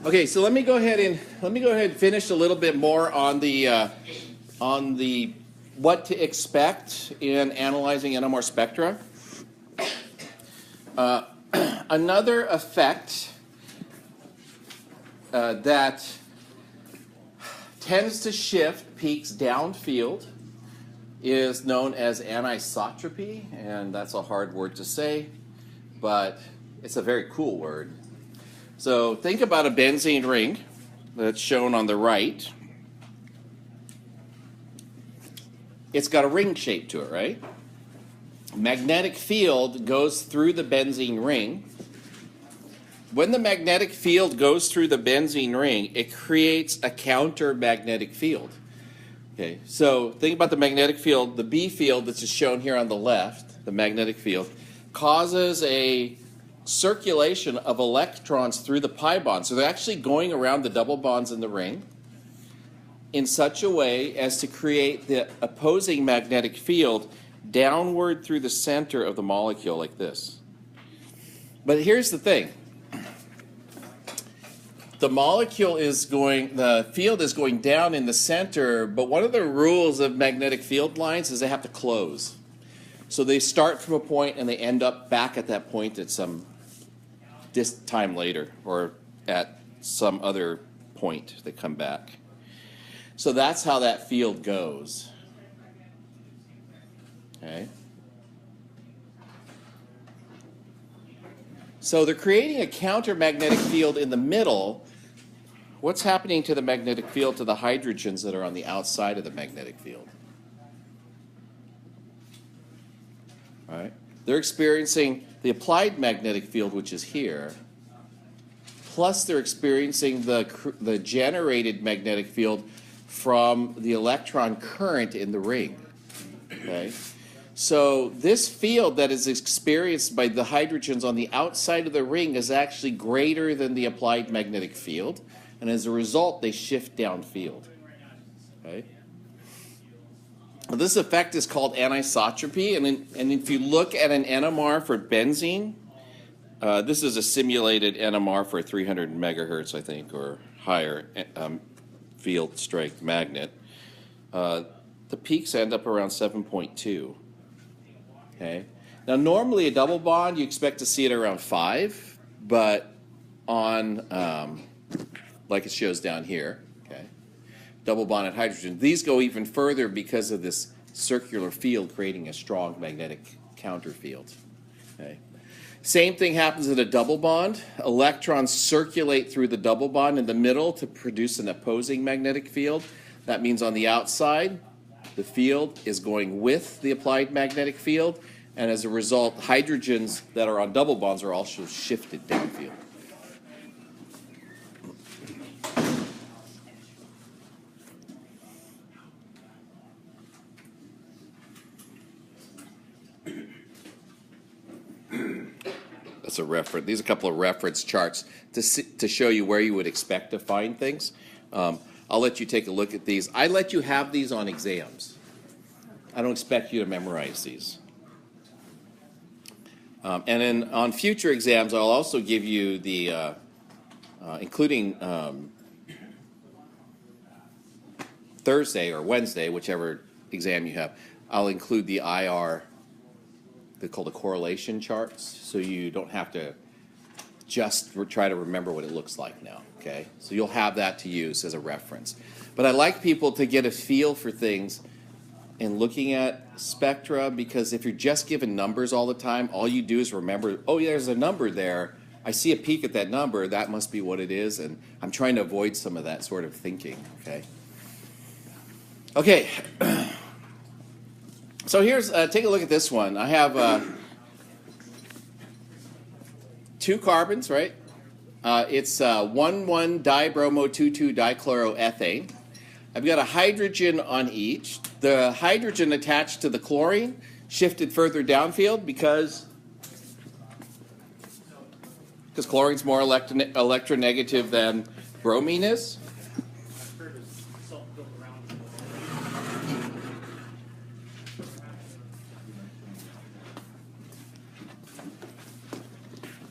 Okay, so let me go ahead and finish a little bit more on the what to expect in analyzing NMR spectra. Another effect that tends to shift peaks downfield is known as anisotropy, and that's a hard word to say, but it's a very cool word. So think about a benzene ring that's shown on the right. It's got a ring shape to it, right? Magnetic field goes through the benzene ring. When the magnetic field goes through the benzene ring, it creates a counter-magnetic field. Okay, so think about the magnetic field. The B field that's shown here on the left, the magnetic field, causes a circulation of electrons through the pi bond. So they're actually going around the double bonds in the ring in such a way as to create the opposing magnetic field downward through the center of the molecule like this. But here's the thing. The field is going down in the center, but one of the rules of magnetic field lines is they have to close. So they start from a point and they end up back at that point at some time later, or at some other point they come back. So that's how that field goes. Okay. So they're creating a counter-magnetic field in the middle. What's happening to the magnetic field to the hydrogens that are on the outside of the magnetic field? All right. They're experiencing the applied magnetic field, which is here, plus they're experiencing the generated magnetic field from the electron current in the ring. Okay? So this field that is experienced by the hydrogens on the outside of the ring is actually greater than the applied magnetic field, and as a result, they shift downfield. Okay? This effect is called anisotropy, and if you look at an NMR for benzene, this is a simulated NMR for 300 megahertz, I think, or higher field strength magnet. The peaks end up around 7.2. Okay. Now, normally a double bond, you expect to see it around 5, but on, like it shows down here, okay, double bonded hydrogen, these go even further because of this circular field creating a strong magnetic counter field. Okay. Same thing happens at a double bond. Electrons circulate through the double bond in the middle to produce an opposing magnetic field. That means on the outside, the field is going with the applied magnetic field, and as a result, hydrogens that are on double bonds are also shifted downfield. That's a reference. These are a couple of reference charts to show you where you would expect to find things. I'll let you take a look at these. I let you have these on exams. I don't expect you to memorize these. And then on future exams, I'll also give you the, including Thursday or Wednesday, whichever exam you have, I'll include the IR, they're called the correlation charts, so you don't have to just try to remember what it looks like now, okay? So you'll have that to use as a reference. But I like people to get a feel for things in looking at spectra, because if you're just given numbers all the time, all you do is remember, oh, yeah, there's a number there. I see a peak at that number. That must be what it is, and I'm trying to avoid some of that sort of thinking, okay? Okay. So here's, take a look at this one. I have 2 carbons, right? It's 1,1-dibromo-2,2-dichloroethane. I've got a hydrogen on each. The hydrogen attached to the chlorine shifted further downfield because chlorine's more electronegative than bromine is.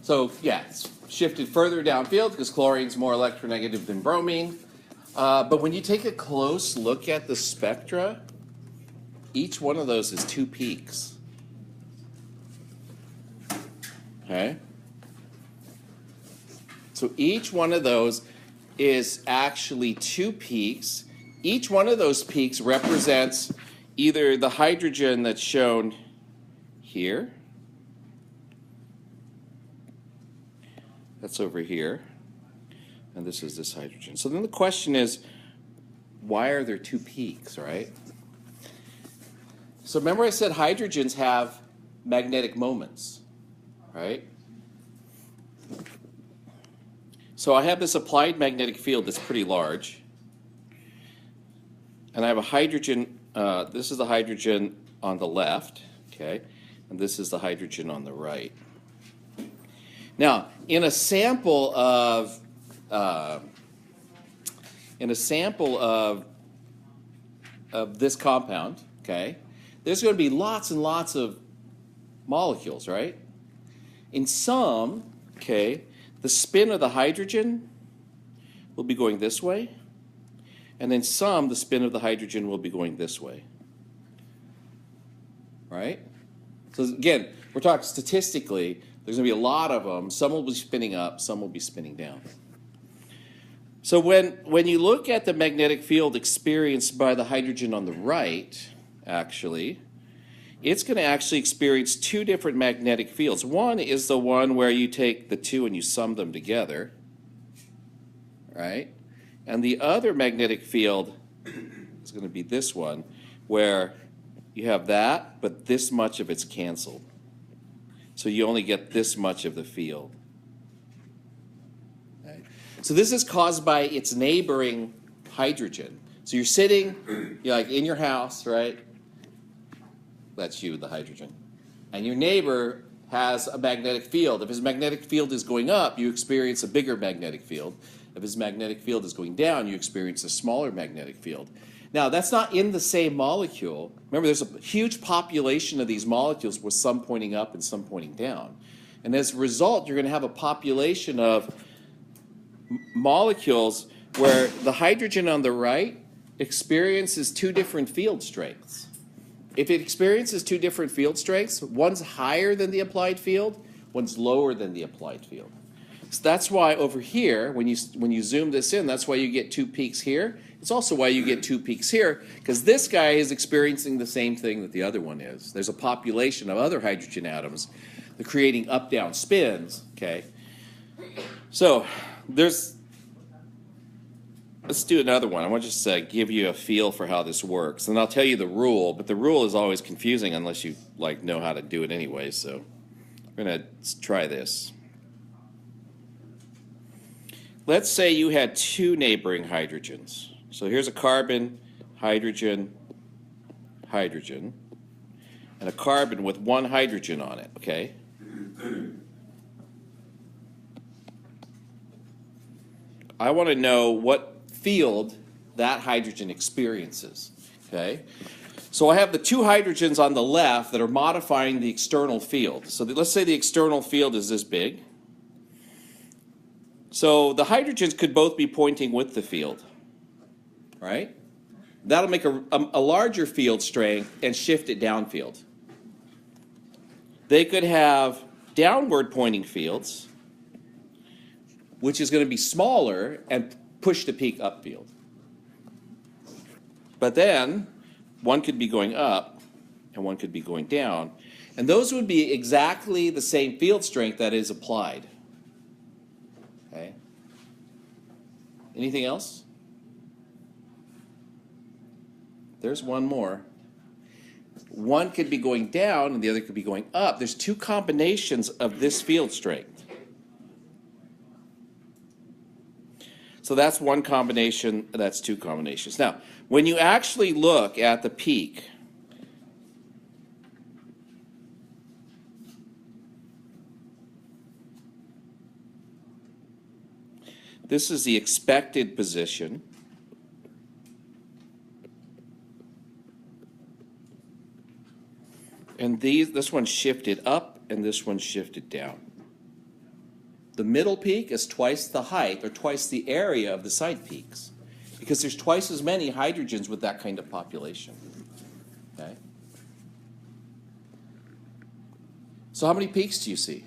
So yeah, it's shifted further downfield because chlorine's more electronegative than bromine. But when you take a close look at the spectra, each one of those is 2 peaks. Okay? So each one of those is actually 2 peaks. Each one of those peaks represents either the hydrogen that's shown here, that's over here, and this is this hydrogen. So then the question is, why are there 2 peaks, right? So remember I said hydrogens have magnetic moments, right? So I have this applied magnetic field that's pretty large, and I have a hydrogen, this is the hydrogen on the left, okay, and this is the hydrogen on the right. Now, in a sample of this compound, okay, there's going to be lots and lots of molecules, right? In some, okay, the spin of the hydrogen will be going this way, and in some, the spin of the hydrogen will be going this way, right? So again, we're talking statistically, there's going to be a lot of them. Some will be spinning up, some will be spinning down. So when you look at the magnetic field experienced by the hydrogen on the right, actually, it's going to actually experience 2 different magnetic fields. One is the one where you take the 2 and you sum them together, right? And the other magnetic field is going to be this one, where you have that, but this much of it's canceled. So you only get this much of the field. Okay? So this is caused by its neighboring hydrogen. So you're sitting, you're like in your house, right? That's you, the hydrogen. And your neighbor has a magnetic field. If his magnetic field is going up, you experience a bigger magnetic field. If his magnetic field is going down, you experience a smaller magnetic field. Now, that's not in the same molecule. Remember, there's a huge population of these molecules with some pointing up and some pointing down. And as a result, you're going to have a population of molecules where the hydrogen on the right experiences 2 different field strengths. If it experiences 2 different field strengths, one's higher than the applied field, one's lower than the applied field. So that's why over here, when you zoom this in, that's why you get 2 peaks here. It's also why you get 2 peaks here, because this guy is experiencing the same thing that the other one is. There's a population of other hydrogen atoms that are creating up-down spins, okay? So let's do another one. I want to just give you a feel for how this works. And I'll tell you the rule, but the rule is always confusing unless you know how to do it anyway. So we're going to try this. Let's say you had 2 neighboring hydrogens. So here's a carbon, hydrogen, hydrogen, and a carbon with 1 hydrogen on it, okay? I want to know what field that hydrogen experiences, okay? So I have the 2 hydrogens on the left that are modifying the external field. So let's say the external field is this big. So the hydrogens could both be pointing with the field, right? That'll make a larger field strength and shift it downfield. They could have downward pointing fields, which is going to be smaller and push the peak upfield. But then one could be going up and one could be going down. And those would be exactly the same field strength that is applied. Okay. Anything else? There's one more. One could be going down and the other could be going up. There's 2 combinations of this field strength. So that's one combination, that's 2 combinations. Now, when you actually look at the peak, this is the expected position. And this one shifted up and this one shifted down. The middle peak is twice the height or twice the area of the side peaks because there's twice as many hydrogens with that kind of population. Okay? So how many peaks do you see?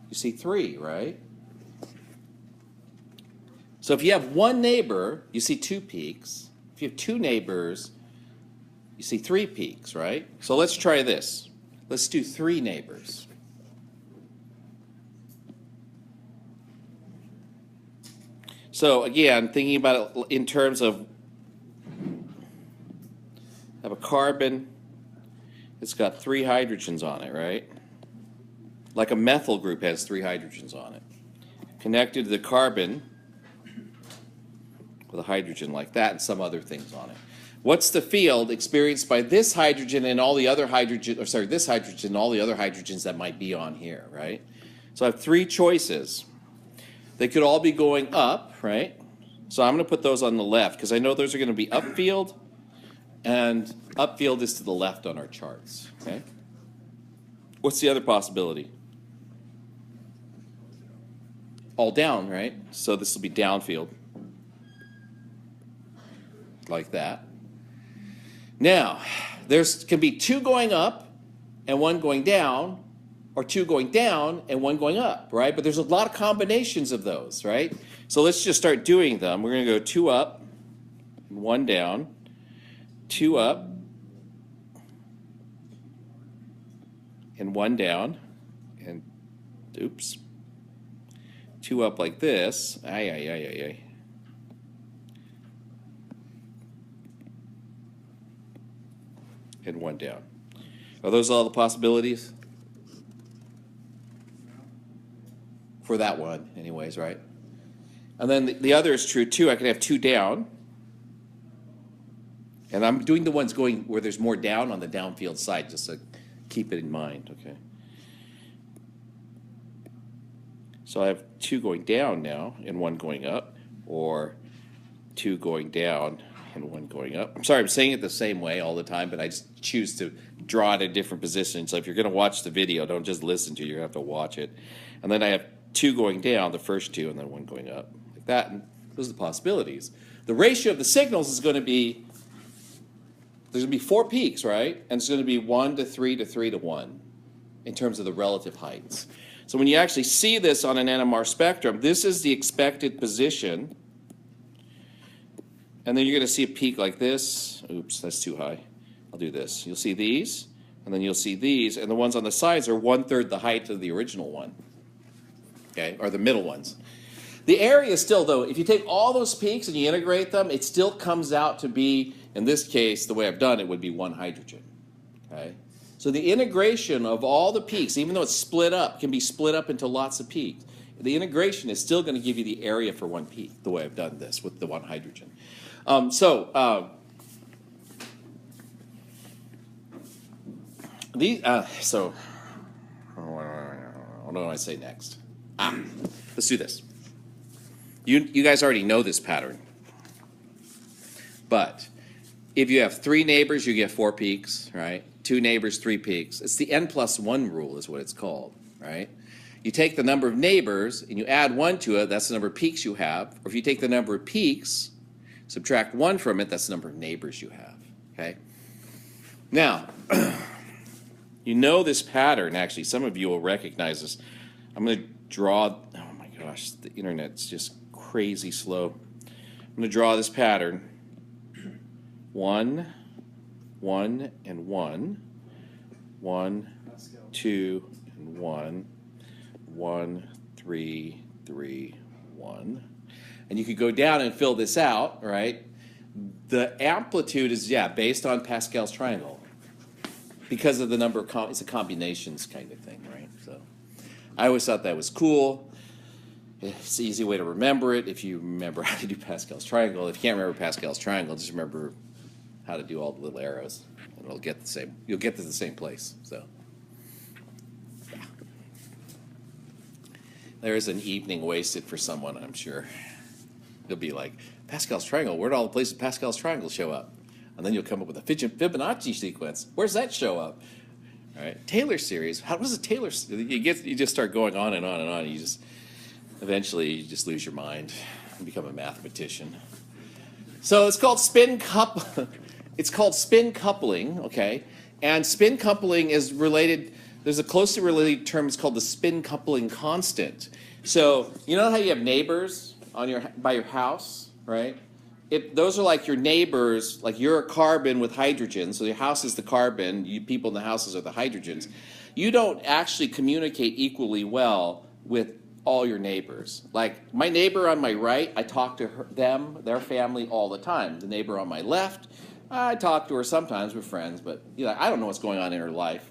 You see 3, right? So if you have one neighbor, you see 2 peaks. If you have 2 neighbors, you see 3 peaks, right? So let's try this. Let's do 3 neighbors. So again, thinking about it in terms of a carbon, it's got 3 hydrogens on it, right? Like a methyl group has 3 hydrogens on it. Connected to the carbon with a hydrogen like that and some other things on it. What's the field experienced by this hydrogen and all the other hydrogen, or sorry, this hydrogen and all the other hydrogens that might be on here, right? So I have 3 choices. They could all be going up, right? So I'm going to put those on the left because I know those are going to be upfield, and upfield is to the left on our charts, okay? What's the other possibility? All down, right? So this will be downfield, like that. Now, there's can be 2 going up and 1 going down, or 2 going down and 1 going up, right? But there's a lot of combinations of those, right? So let's just start doing them. We're going to go 2 up, 1 down, 2 up, and 1 down, and oops, 2 up like this, and 1 down. Are those all the possibilities? For that one, anyways, right? And then the other is true too. I could have 2 down. And I'm doing the ones going where there's more down on the downfield side, just to keep it in mind, okay? So I have 2 going down now and 1 going up, or 2 going down and 1 going up. I'm sorry, I'm saying it the same way all the time, but I just choose to draw it in different positions. So if you're going to watch the video, don't just listen to it, you're going to have to watch it. And then I have 2 going down, the first 2, and then 1 going up, like that. And those are the possibilities. The ratio of the signals is going to be, there's going to be 4 peaks, right? And it's going to be 1 to 3 to 3 to 1 in terms of the relative heights. So when you actually see this on an NMR spectrum, this is the expected position. And then you're going to see a peak like this. Oops, that's too high. I'll do this. You'll see these, and then you'll see these, and the ones on the sides are 1/3 the height of the original one. Okay, or the middle ones. The area still, though, if you take all those peaks and you integrate them, it still comes out to be, in this case, the way I've done it would be 1 hydrogen. Okay? So the integration of all the peaks, even though it's split up, can be split up into lots of peaks. The integration is still going to give you the area for 1 peak, the way I've done this with the 1 hydrogen. So I what do I say next? Let's do this. You guys already know this pattern. But if you have 3 neighbors, you get 4 peaks, right? 2 neighbors, 3 peaks. It's the n+1 rule is what it's called, right? You take the number of neighbors and you add 1 to it, that's the number of peaks you have. Or if you take the number of peaks, subtract 1 from it, that's the number of neighbors you have, okay? Now, you know this pattern, actually. Some of you will recognize this. I'm going to draw, oh my gosh, the internet's just crazy slow. I'm going to draw this pattern. 1, 1, and 1. 1, 2, and 1. 1, 3, 3, 1. And you could go down and fill this out, right? The amplitude is, yeah, based on Pascal's triangle. Because of the number of, it's a combinations kind of thing, right? So I always thought that was cool. It's an easy way to remember it if you remember how to do Pascal's triangle. If you can't remember Pascal's triangle, just remember how to do all the little arrows. And it'll get the same, you'll get to the same place. So yeah. There is an evening wasted for someone, I'm sure. You'll be like, Pascal's triangle, where'd all the places Pascal's triangle show up? And then you'll come up with a Fibonacci sequence. Where's that show up? All right, Taylor series. How does a Taylor? You just start going on and on and on. You just eventually you just lose your mind and become a mathematician. So it's called spin It's called spin coupling. Okay, and spin coupling is related. There's a closely related term. It's called the spin coupling constant. So you know how you have neighbors by your house, right? Those are like your neighbors, like you're a carbon with hydrogen, so your house is the carbon, you people in the houses are the hydrogens. You don't actually communicate equally well with all your neighbors. Like my neighbor on my right, I talk to their family all the time. The neighbor on my left, I talk to her sometimes, we're friends, but I don't know what's going on in her life.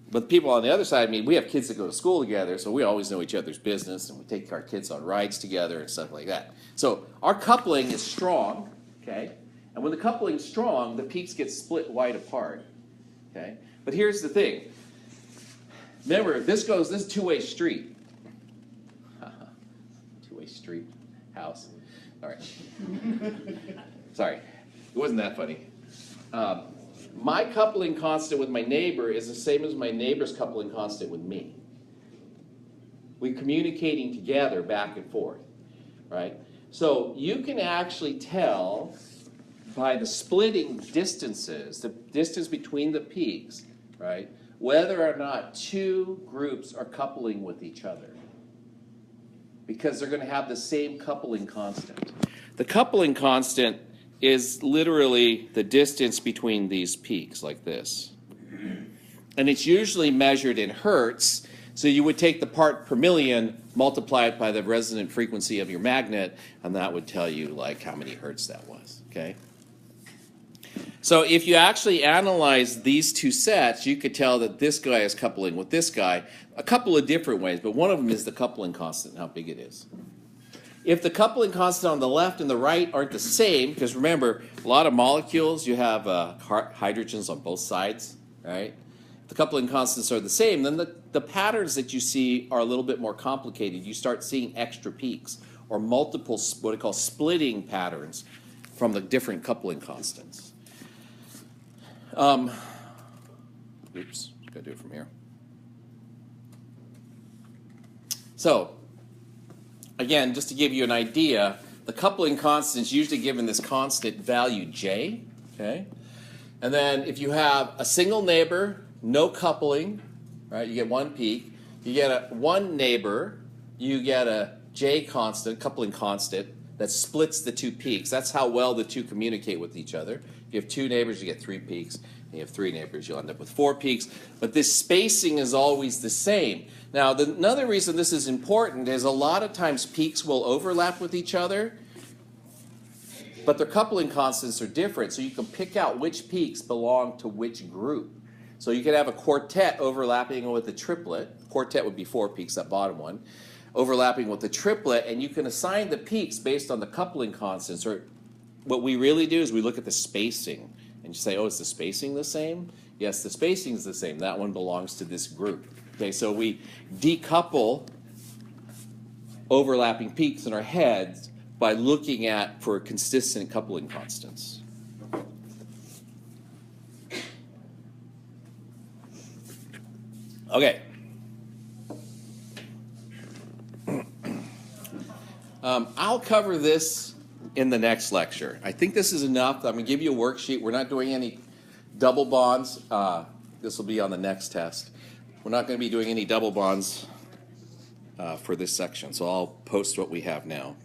But the people on the other side, we have kids that go to school together, so we always know each other's business, and we take our kids on rides together and stuff like that. So our coupling is strong, okay? And when the coupling is strong, the peaks get split wide apart, okay? But here's the thing. Remember, this is a two-way street. Two-way street, house. All right. Sorry, it wasn't that funny. My coupling constant with my neighbor is the same as my neighbor's coupling constant with me. We're communicating together back and forth, right? So you can actually tell by the splitting distances, the distance between the peaks, right, whether or not two groups are coupling with each other. Because they're going to have the same coupling constant. The coupling constant is literally the distance between these peaks, like this. And it's usually measured in hertz, so you would take the part per million, multiply it by the resonant frequency of your magnet, and that would tell you like how many hertz that was, okay? So if you actually analyze these two sets, you could tell that this guy is coupling with this guy a couple of different ways, but one of them is the coupling constant, how big it is. If the coupling constant on the left and the right aren't the same, because remember, a lot of molecules, you have hydrogens on both sides, right? If the coupling constants are the same, then the patterns that you see are a little bit more complicated. You start seeing extra peaks or multiple, what we call splitting patterns from the different coupling constants. Oops, gotta do it from here. So, again, just to give you an idea, the coupling constant is usually given this constant value J, okay? And then if you have a single neighbor, no coupling, right, you get one peak. You get one neighbor, you get a J constant, coupling constant, that splits the two peaks. That's how well the two communicate with each other. If you have two neighbors, you get 3 peaks. And you have 3 neighbors, you'll end up with 4 peaks. But this spacing is always the same. Now, another reason this is important is a lot of times peaks will overlap with each other, but their coupling constants are different. So you can pick out which peaks belong to which group. So you could have a quartet overlapping with a triplet. Quartet would be 4 peaks, that bottom one, overlapping with the triplet, and you can assign the peaks based on the coupling constants. Or what we really do is we look at the spacing and you say, oh, is the spacing the same? Yes, the spacing is the same. That one belongs to this group. Okay, so we decouple overlapping peaks in our heads by looking for consistent coupling constants. Okay. I'll cover this in the next lecture. I think this is enough. I'm going to give you a worksheet. We're not doing any double bonds. This will be on the next test. We're not going to be doing any double bonds for this section, so I'll post what we have now.